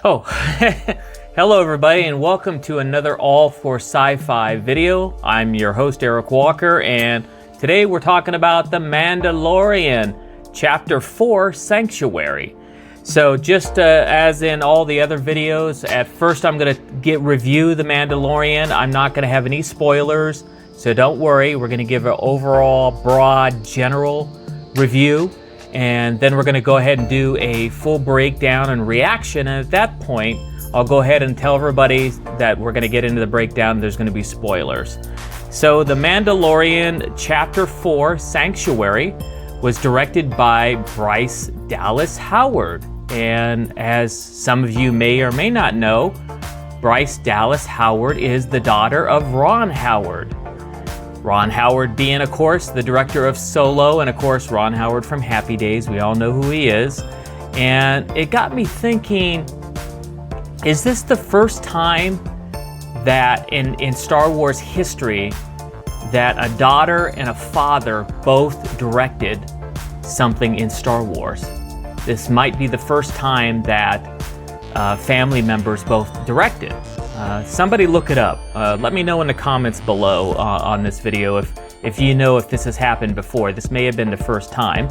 Oh, hello everybody and welcome to another All for Sci-Fi video. I'm your host Eric Walker and today we're talking about The Mandalorian Chapter 4, Sanctuary. So just as in all the other videos, at first I'm going to review The Mandalorian. I'm not going to have any spoilers, so don't worry. We're going to give an overall broad general review. And then we're going to go ahead and do a full breakdown and reaction. And at that point, I'll go ahead and tell everybody that we're going to get into the breakdown. There's going to be spoilers. So The Mandalorian Chapter 4, Sanctuary, was directed by Bryce Dallas Howard. And as some of you may or may not know, Bryce Dallas Howard is the daughter of Ron Howard. Ron Howard being, of course, the director of Solo, and of course, Ron Howard from Happy Days. We all know who he is. And it got me thinking, is this the first time that in Star Wars history that a daughter and a father both directed something in Star Wars? This might be the first time that family members both directed. Somebody look it up. Let me know in the comments below on this video if you know if this has happened before. This may have been the first time.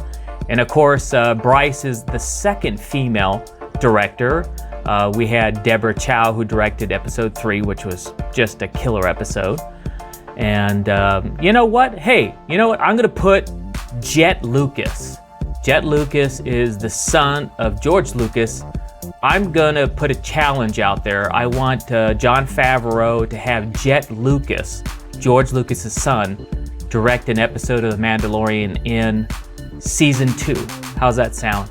And of course, Bryce is the second female director. We had Deborah Chow, who directed episode 3, which was just a killer episode. And you know what? Hey, you know what? I'm going to put Jet Lucas. Jet Lucas is the son of George Lucas. I'm going to put a challenge out there. I want Jon Favreau to have Jet Lucas, George Lucas's son, direct an episode of The Mandalorian in Season 2. How's that sound?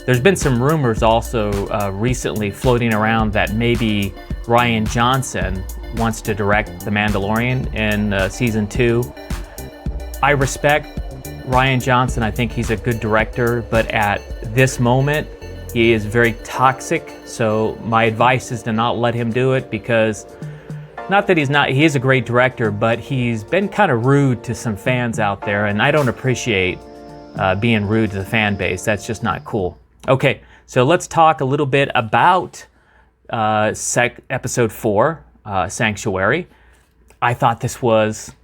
There's been some rumors also recently floating around that maybe Rian Johnson wants to direct The Mandalorian in Season 2. I respect Rian Johnson. I think he's a good director, but at this moment, he is very toxic, so my advice is to not let him do it because, not that he is a great director, but he's been kind of rude to some fans out there, and I don't appreciate being rude to the fan base. That's just not cool. Okay, so let's talk a little bit about Episode 4, Sanctuary. I thought it was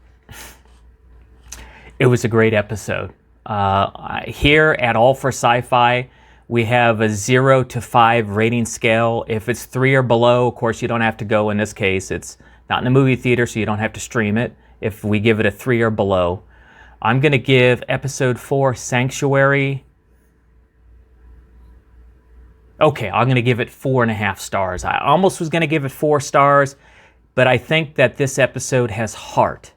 a great episode. Here at All for Sci-Fi, we have a 0 to 5 rating scale. If it's 3 or below, of course, you don't have to go. In this case, it's not in the movie theater, so you don't have to stream it. If we give it a 3 or below, I'm going to give Episode 4, Sanctuary. Okay, I'm going to give it 4.5 stars. I almost was going to give it 4 stars, but I think that this episode has heart.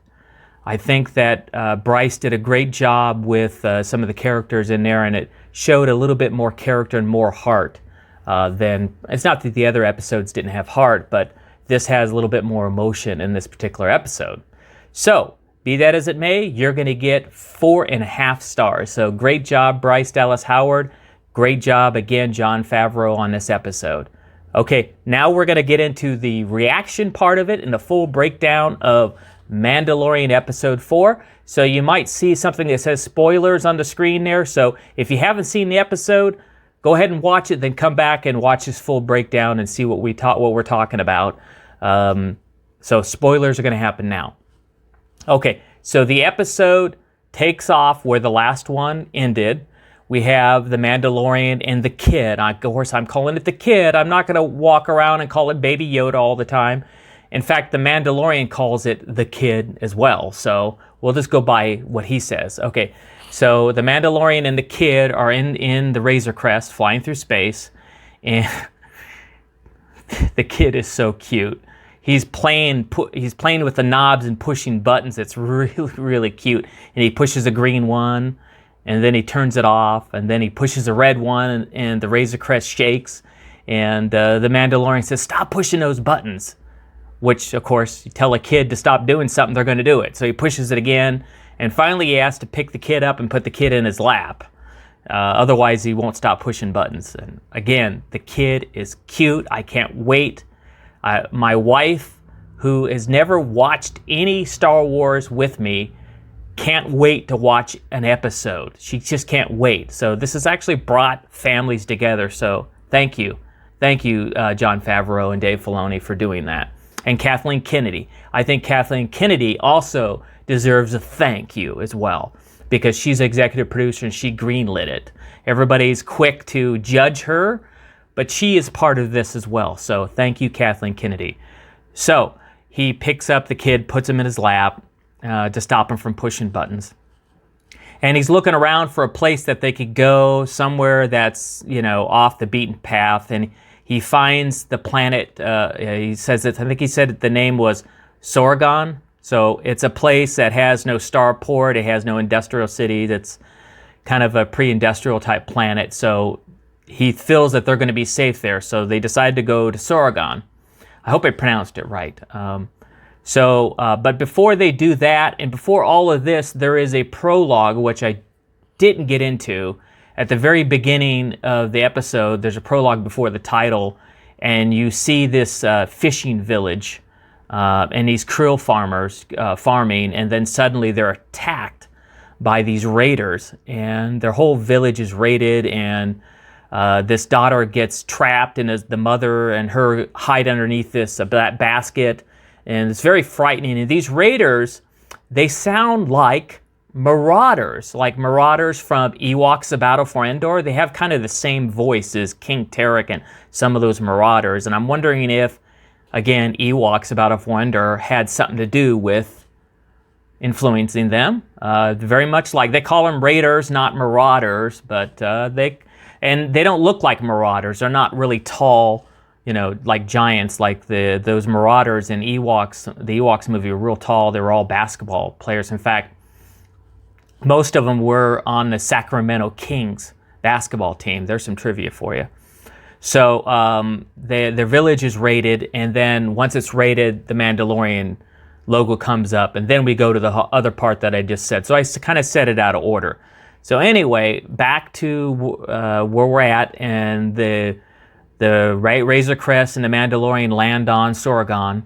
I think that Bryce did a great job with some of the characters in there, and it showed a little bit more character and more heart than... It's not that the other episodes didn't have heart, but this has a little bit more emotion in this particular episode. So, be that as it may, you're going to get 4.5 stars. So, great job, Bryce Dallas Howard. Great job, again, Jon Favreau on this episode. Okay, now we're going to get into the reaction part of it and the full breakdown of Mandalorian Episode 4. So you might see something that says spoilers on the screen there. So if you haven't seen the episode, go ahead and watch it, then come back and watch this full breakdown and see what we're talking about. So spoilers are going to happen now. Okay, so the episode takes off where the last one ended. We have the Mandalorian and the kid. Of course, I'm calling it the kid. I'm not going to walk around and call it Baby Yoda all the time. In fact, the Mandalorian calls it the kid as well. So we'll just go by what he says. Okay, so the Mandalorian and the kid are in the Razor Crest flying through space. And the kid is so cute. He's playing with the knobs and pushing buttons. It's really, really cute. And he pushes a green one, and then he turns it off, and then he pushes a red one, and the Razor Crest shakes. And the Mandalorian says, "Stop pushing those buttons." Which, of course, you tell a kid to stop doing something, they're going to do it. So he pushes it again, and finally he has to pick the kid up and put the kid in his lap. Otherwise, he won't stop pushing buttons. And again, the kid is cute. I can't wait. My wife, who has never watched any Star Wars with me, can't wait to watch an episode. She just can't wait. So this has actually brought families together. So thank you. Thank you, Jon Favreau and Dave Filoni, for doing that. And Kathleen Kennedy. I think Kathleen Kennedy also deserves a thank you as well, because she's executive producer and she greenlit it. Everybody's quick to judge her, but she is part of this as well. So thank you, Kathleen Kennedy. So he picks up the kid, puts him in his lap to stop him from pushing buttons. And he's looking around for a place that they could go, somewhere that's, off the beaten path. And he finds the planet. He says that, I think he said the name was Sorgon. So it's a place that has no starport. It has no industrial city. It's kind of a pre-industrial type planet. So he feels that they're going to be safe there. So they decide to go to Sorgon. I hope I pronounced it right. But before they do that, and before all of this, there is a prologue, which I didn't get into. At the very beginning of the episode, there's a prologue before the title, and you see this fishing village and these krill farmers farming, and then suddenly they're attacked by these raiders, and their whole village is raided, and this daughter gets trapped, and the mother and her hide underneath this basket. And it's very frightening. And these raiders, they sound like marauders from Ewoks: A Battle for Endor. They have kind of the same voice as King Tarek and some of those marauders. And I'm wondering if, again, Ewoks: A Battle for Endor had something to do with influencing them. Very much like, they call them raiders, not marauders, but they don't look like marauders. They're not really tall, like giants, like those marauders in Ewoks. The Ewoks movie were real tall. They were all basketball players. In fact, most of them were on the Sacramento Kings basketball team. There's some trivia for you. So their village is raided, and then once it's raided, the Mandalorian logo comes up, and then we go to the other part that I just said. So I kind of set it out of order. So anyway, back to where we're at, and the Razor Crest and the Mandalorian land on Sorgon.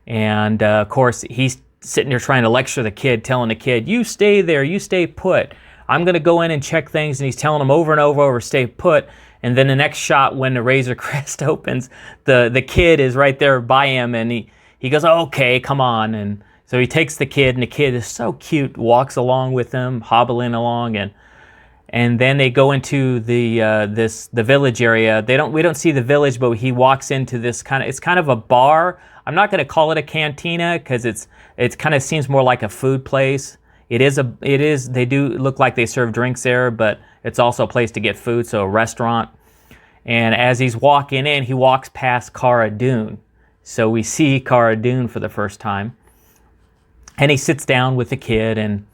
And of course, he's sitting there trying to lecture the kid, telling the kid, you stay there, you stay put. I'm going to go in and check things. And he's telling him over and over, stay put. And then the next shot, when the Razor Crest opens, the kid is right there by him, and he goes, okay, come on. And so he takes the kid, and the kid is so cute, walks along with him, hobbling along, and then they go into the village area. We don't see the village, but he walks into this it's kind of a bar. I'm not going to call it a cantina, because it kind of seems more like a food place. They do look like they serve drinks there, but it's also a place to get food, so a restaurant. And as he's walking in, he walks past Cara Dune. So we see Cara Dune for the first time. And he sits down with the kid, and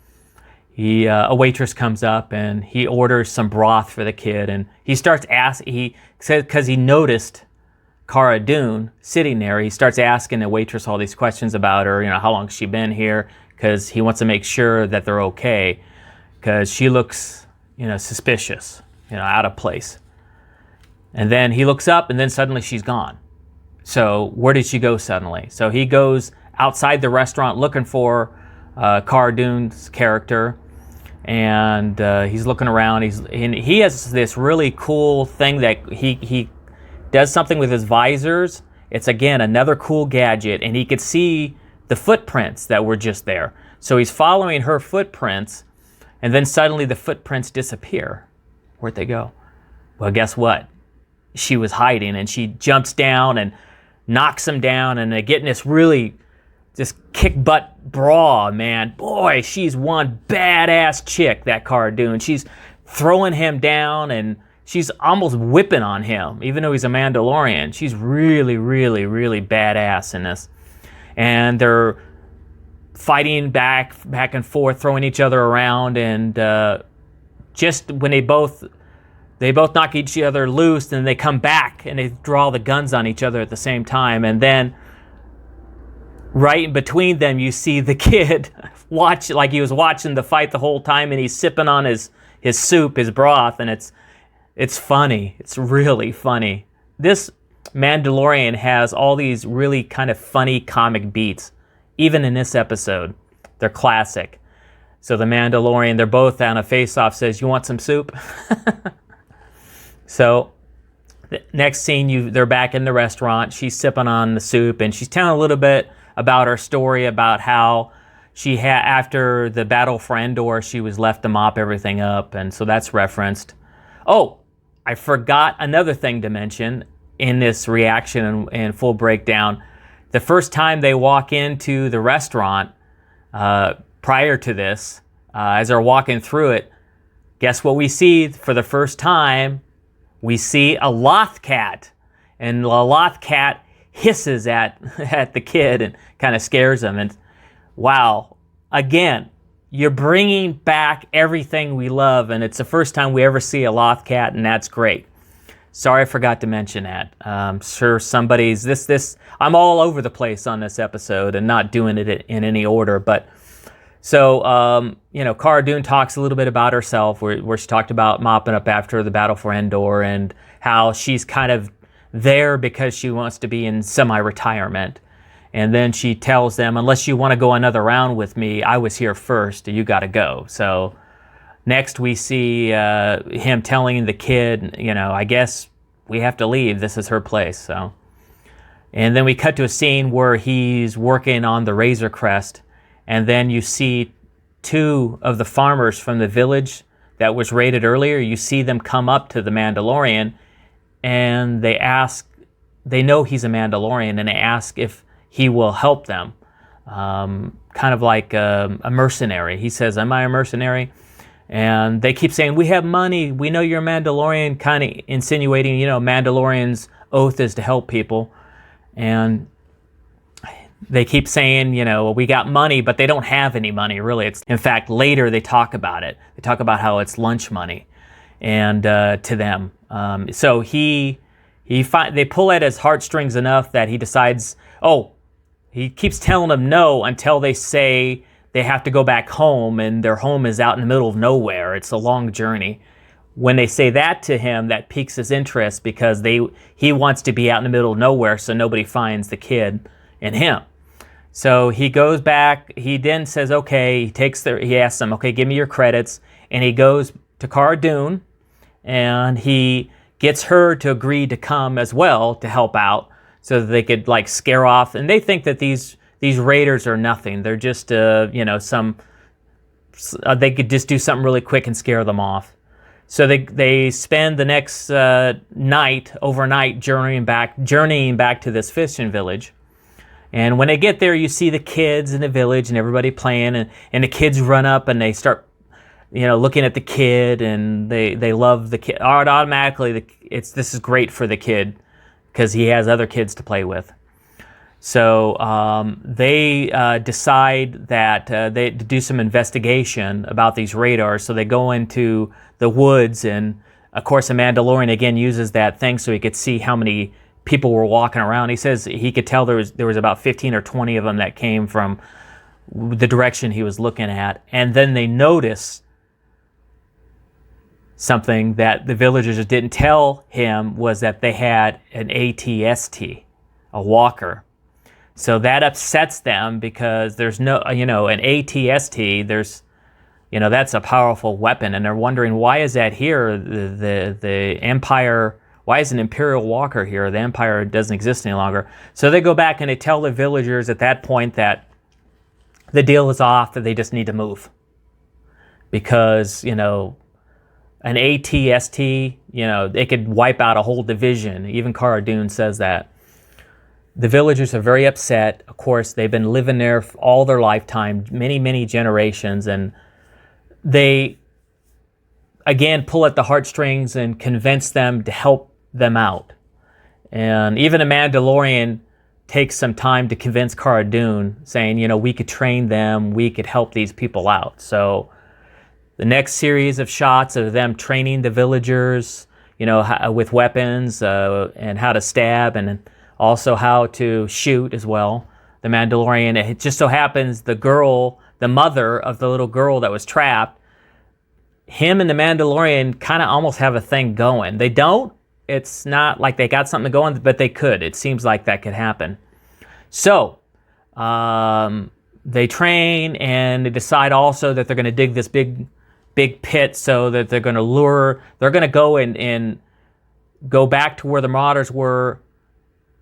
a waitress comes up, and he orders some broth for the kid, and he starts asking. He said, because he noticed Cara Dune sitting there, he starts asking the waitress all these questions about her. How long has she been here? Because he wants to make sure that they're okay, because she looks, suspicious, out of place. And then he looks up, and then suddenly she's gone. So where did she go suddenly? So he goes outside the restaurant looking for Cara Dune's character, and he's looking around. He has this really cool thing that he does something with his visors. It's, again, another cool gadget, and he could see the footprints that were just there. So he's following her footprints, and then suddenly the footprints disappear. Where'd they go? Well, guess what? She was hiding, and she jumps down and knocks him down, and they get in this really just kick butt brawl, man. Boy, she's one badass chick, that Cara Dune. She's throwing him down, and she's almost whipping on him, even though he's a Mandalorian. She's really, really, really badass in this. And they're fighting back and forth, throwing each other around, and just when they both knock each other loose, and they come back and they draw the guns on each other at the same time. And then right in between them, you see the kid watch, like he was watching the fight the whole time, and he's sipping on his soup, his broth, and it's funny. It's really funny. This Mandalorian has all these really kind of funny comic beats. Even in this episode, they're classic. So the Mandalorian, they're both on a face-off, says, you want some soup? So The next scene, they're back in the restaurant. She's sipping on the soup, and she's telling a little bit about her story about how she had, after the battle for Endor, she was left to mop everything up, and so that's referenced. Oh, I forgot another thing to mention in this reaction and full breakdown. The first time they walk into the restaurant, prior to this, as they're walking through it, guess what we see for the first time? We see a loth cat, and the loth cat hisses at the kid and kind of scares him. And wow, again, you're bringing back everything we love, and it's the first time we ever see a loth cat, and that's great. Sorry I forgot to mention that. I'm sure somebody's this. I'm all over the place on this episode and not doing it in any order, but so Cara Dune talks a little bit about herself, where she talked about mopping up after the battle for Endor and how she's kind of there because she wants to be in semi-retirement. And then she tells them, unless you want to go another round with me, I was here first, you got to go. So next we see him telling the kid, I guess we have to leave. This is her place. So, and then we cut to a scene where he's working on the Razor Crest, and then you see two of the farmers from the village that was raided earlier. You see them come up to the Mandalorian, and they know he's a Mandalorian, and they ask if he will help them, kind of like a mercenary. He says, am I a mercenary? And they keep saying, we have money, we know you're a Mandalorian, kind of insinuating, Mandalorian's oath is to help people. And they keep saying, we got money, but they don't have any money, really. In fact, later they talk about it. They talk about how it's lunch money, and to them. So they pull at his heartstrings enough that he decides, he keeps telling them no until they say they have to go back home, and their home is out in the middle of nowhere. It's a long journey. When they say that to him, that piques his interest because he wants to be out in the middle of nowhere so nobody finds the kid and him. So he goes back. He then says, okay, he asks them, okay, give me your credits. And he goes to Cara Dune, and he gets her to agree to come as well to help out so that they could scare off. And they think that these raiders are nothing. They're just, they could just do something really quick and scare them off. So they spend the next overnight, journeying back to this fishing village. And when they get there, you see the kids in the village and everybody playing, and the kids run up and they start, looking at the kid, and they love the kid. Automatically, this is great for the kid because he has other kids to play with. So they decide that they do some investigation about these radars. So they go into the woods, and of course, the Mandalorian again uses that thing so he could see how many people were walking around. He says he could tell there was about 15 or 20 of them that came from the direction he was looking at. And then they notice something that the villagers didn't tell him, was that they had an ATST, a walker. So that upsets them because there's no, an ATST, that's a powerful weapon, and they're wondering, why is that here? The Empire, why is an Imperial walker here? The Empire doesn't exist any longer. So they go back and they tell the villagers at that point that the deal is off, that they just need to move. Because, an ATST, they could wipe out a whole division. Even Cara Dune says that. The villagers are very upset. Of course, they've been living there for all their lifetime, many, many generations, and they, again, pull at the heartstrings and convince them to help them out. And even a Mandalorian takes some time to convince Cara Dune, saying, we could train them, we could help these people out. So the next series of shots of them training the villagers, with weapons and how to stab, and also how to shoot as well. The Mandalorian, it just so happens the mother of the little girl that was trapped, him and the Mandalorian kind of almost have a thing going. They don't. It's not like they got something going, but they could. It seems like that could happen. So they train, and they decide also that they're going to dig this big pit so that they're going to go and go back to where the Marauders were,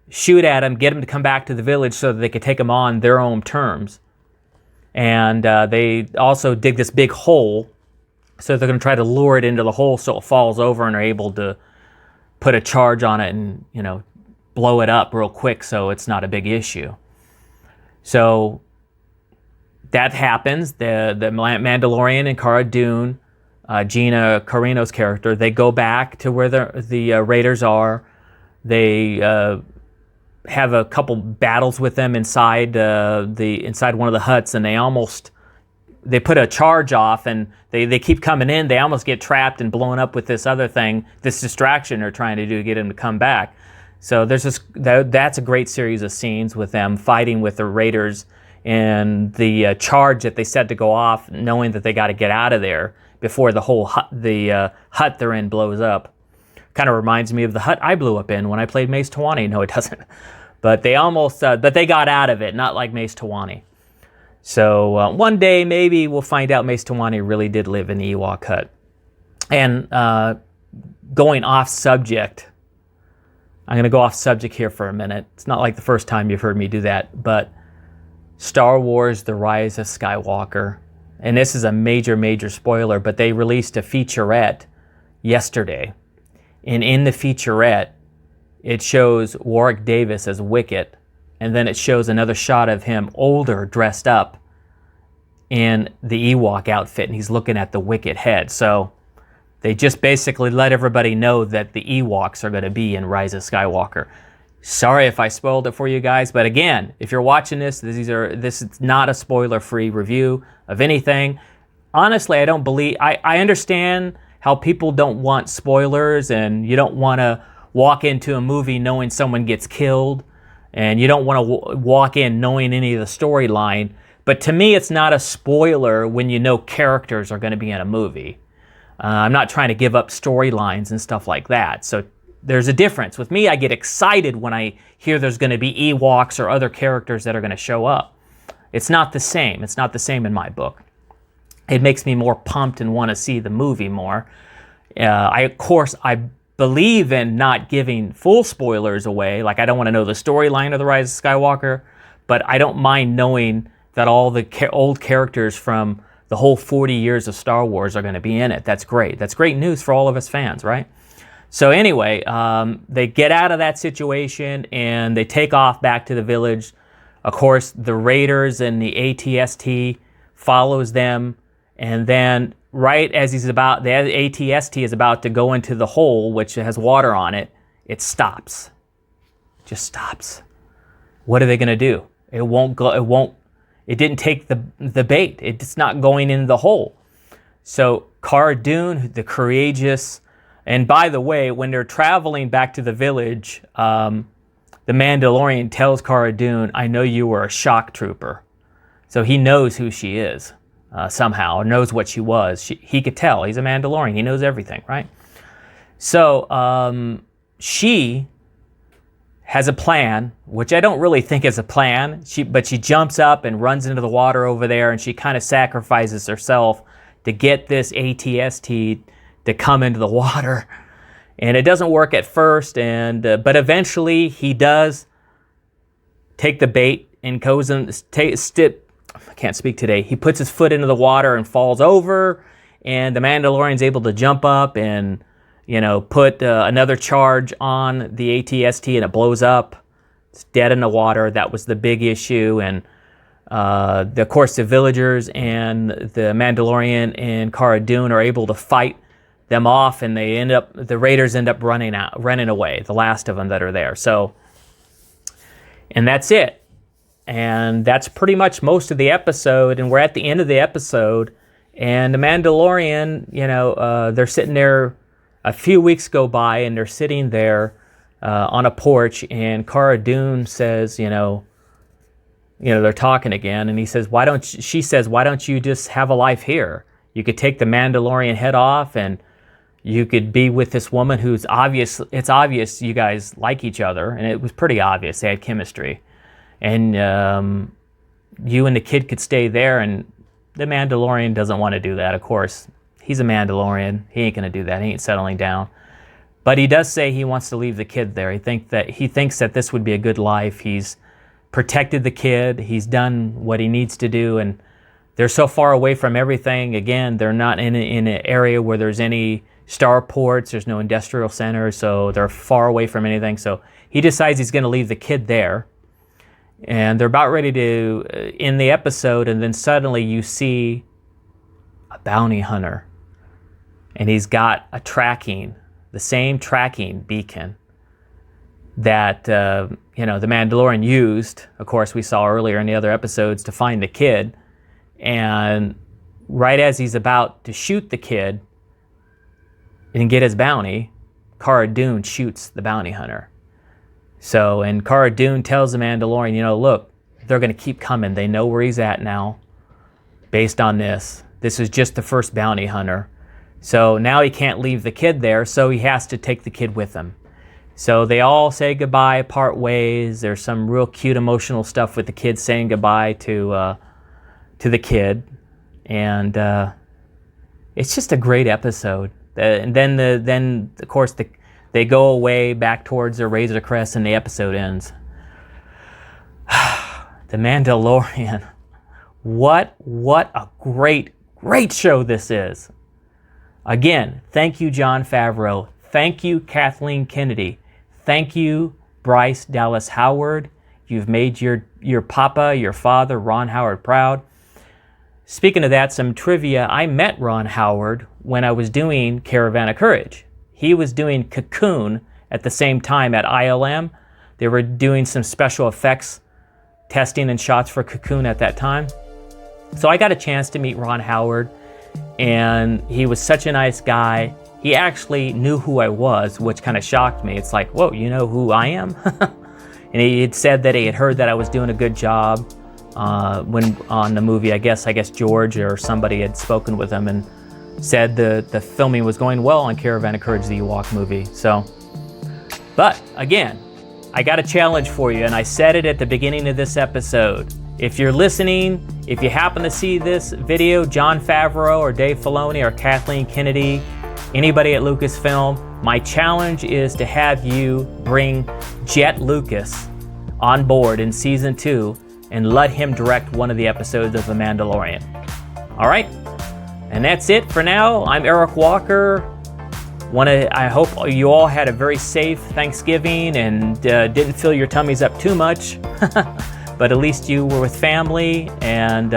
shoot at him, get him to come back to the village so that they could take him on their own terms. And they also dig this big hole, so they're going to try to lure it into the hole so it falls over and are able to put a charge on it and, blow it up real quick so it's not a big issue. So that happens. The Mandalorian and Cara Dune, Gina Carano's character, they go back to where the Raiders are. They have a couple battles with them inside one of the huts, and they put a charge off, and they keep coming in. They almost get trapped and blown up with this other thing, this distraction they're trying to do to get them to come back. So that's a great series of scenes with them fighting with the Raiders and the charge that they set to go off, knowing that they got to get out of there before the whole hut they're in blows up. Kind of reminds me of the hut I blew up in when I played Mace Tawani. No, it doesn't. But they but they got out of it, not like Mace Tawani. So one day maybe we'll find out Mace Tawani really did live in the Ewok hut. And going off subject, I'm going to go off subject here for a minute. It's not like the first time you've heard me do that, but Star Wars: The Rise of Skywalker, and this is a major, major spoiler, but they released a featurette yesterday. And in the featurette, it shows Warwick Davis as Wicket, and then it shows another shot of him older, dressed up in the Ewok outfit, and he's looking at the Wicket head. So they just basically let everybody know that the Ewoks are going to be in Rise of Skywalker. Sorry if I spoiled it for you guys, but again, if you're watching this is not a spoiler-free review of anything. Honestly, I understand how people don't want spoilers, and you don't want to walk into a movie knowing someone gets killed, and you don't want to walk in knowing any of the storyline. But to me, it's not a spoiler when you know characters are going to be in a movie. I'm not trying to give up storylines and stuff like that. So there's a difference. With me, I get excited when I hear there's going to be Ewoks or other characters that are going to show up. It's not the same. It's not the same in my book. It makes me more pumped and want to see the movie more. I believe in not giving full spoilers away. Like, I don't want to know the storyline of The Rise of Skywalker, but I don't mind knowing that all the old characters from the whole 40 years of Star Wars are going to be in it. That's great. That's great news for all of us fans, right? So anyway, they get out of that situation and they take off back to the village. Of course, the Raiders and the ATST follows them, and then right as the ATST is about to go into the hole, which has water on it, it stops. Just stops. What are they going to do? It won't go. It didn't take the bait. It's not going in the hole. So Cara Dune, the courageous, and by the way, when they're traveling back to the village, the Mandalorian tells Cara Dune, "I know you were a shock trooper." So he knows who she is somehow, or knows what she was. He could tell. He's a Mandalorian. He knows everything, right? So she has a plan, which I don't really think is a plan. But she jumps up and runs into the water over there, and she kind of sacrifices herself to get this ATST to come into the water. And it doesn't work at first, but eventually he does take the bait and goes and I can't speak today. He puts his foot into the water and falls over, and the Mandalorian's able to jump up and put another charge on the ATST, and it blows up. It's dead in the water. That was the big issue. And of course, the villagers and the Mandalorian and Cara Dune are able to fight them off, and the Raiders end up running away, the last of them that are there. So, and that's it. And that's pretty much most of the episode, and we're at the end of the episode, and the Mandalorian, they're sitting there. A few weeks go by, and they're sitting there on a porch, and Cara Dune says, they're talking again, and she says, why don't you just have a life here? You could take the Mandalorian head off, and you could be with this woman who's obvious. It's obvious you guys like each other, and it was pretty obvious they had chemistry. And you and the kid could stay there, and the Mandalorian doesn't want to do that, of course. He's a Mandalorian. He ain't going to do that. He ain't settling down. But he does say he wants to leave the kid there. He thinks that this would be a good life. He's protected the kid. He's done what he needs to do, and they're so far away from everything. Again, they're not in an area where there's any starports. There's no industrial centers, so they're far away from anything. So he decides he's going to leave the kid there, and they're about ready to end the episode, and then suddenly you see a bounty hunter, and he's got the same tracking beacon that the Mandalorian used. Of course, we saw earlier in the other episodes to find the kid. And right as he's about to shoot the kid and get his bounty, Cara Dune shoots the bounty hunter. And Cara Dune tells the Mandalorian, look, they're going to keep coming. They know where he's at now based on this. This is just the first bounty hunter. So now he can't leave the kid there, so he has to take the kid with him. So they all say goodbye, part ways. There's some real cute emotional stuff with the kid saying goodbye to the kid. And it's just a great episode. And then of course, they go away back towards their Razor Crest, and the episode ends. The Mandalorian. What a great show this is. Again, thank you, Jon Favreau. Thank you, Kathleen Kennedy. Thank you, Bryce Dallas Howard. You've made your papa, your father, Ron Howard, proud. Speaking of that, some trivia. I met Ron Howard when I was doing Caravan of Courage. He was doing Cocoon at the same time at ILM. They were doing some special effects testing and shots for Cocoon at that time. So I got a chance to meet Ron Howard, and he was such a nice guy. He actually knew who I was, which kind of shocked me. It's like, whoa, you know who I am? And he had said that he had heard that I was doing a good job when on the movie. I guess George or somebody had spoken with him and said the filming was going well on Caravan of Courage, the Ewok movie. But again, I got a challenge for you, and I said it at the beginning of this episode. If you're listening, if you happen to see this video, Jon Favreau or Dave Filoni or Kathleen Kennedy, anybody at Lucasfilm, my challenge is to have you bring Jet Lucas on board in season 2 and let him direct one of the episodes of The Mandalorian. All right? And that's it for now. I'm Eric Walker. I hope you all had a very safe Thanksgiving and didn't fill your tummies up too much. But at least you were with family, and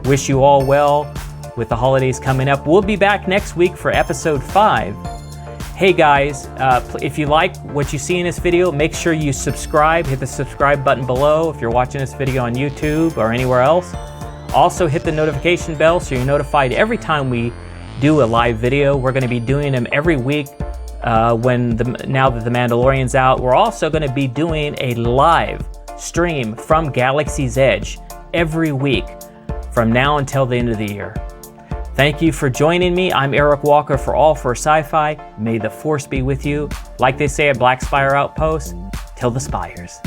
wish you all well with the holidays coming up. We'll be back next week for episode 5. Hey guys, if you like what you see in this video, make sure you subscribe. Hit the subscribe button below if you're watching this video on YouTube or anywhere else. Also hit the notification bell so you're notified every time we do a live video. We're going to be doing them every week now that The Mandalorian's out. We're also going to be doing a live stream from Galaxy's Edge every week from now until the end of the year. Thank you for joining me. I'm Eric Walker for All for Sci-Fi. May the Force be with you. Like they say at Black Spire Outpost, till the spires.